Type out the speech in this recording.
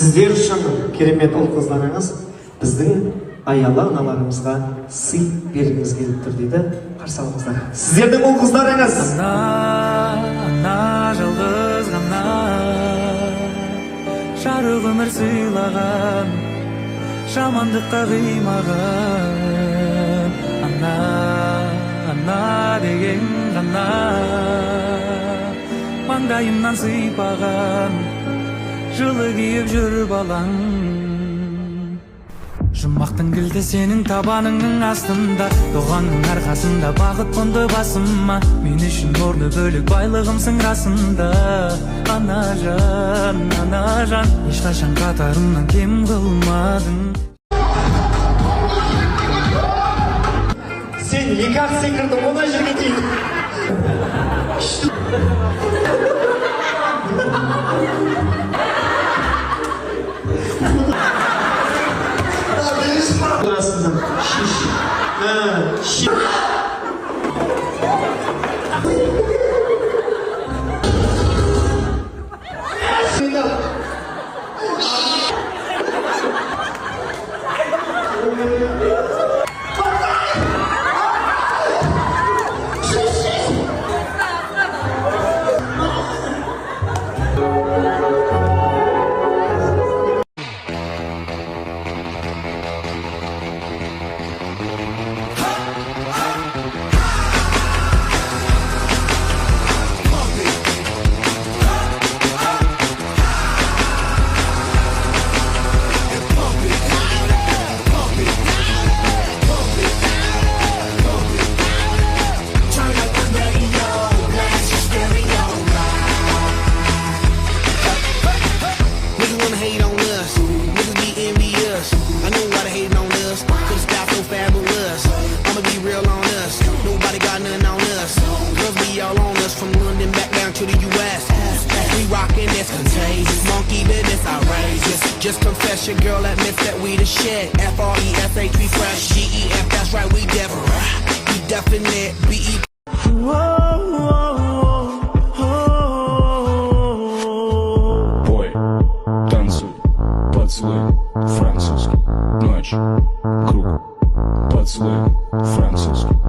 Сіздер үшін керемет ұл қыздарыңыз біздің аялы аналарымызға сый бергіміз келіп тұр дейді. Қарсы алыңыздар. Сіздердің ұл қыздарыңыз. Ана жалғыз ғана жарық өмір сыйлаған, жамандыққа қимаған. Ана деген ғана маңдайымнан сыйпаған, жылы киіп жүр балаң. Жұмақтың кілті сенің табаныңның астында, доғаңның арқасында бақыт қонды басыма. Мен үшін орны бөлік байлығымсың расында. Ана жан, ешқашан қатарымнан кем қылмадың. Сен екі-ақ секірді оңай жерге дейін. Burasından şiş. Contagious, outrageous. Just confess your girl admits that we the shit. F-R-E-S-H, we fresh. G-E-F, that's right, we definite. B-E. Пой, танцуй, поцелуй, французский. Ночь, круг, поцелуй, французский.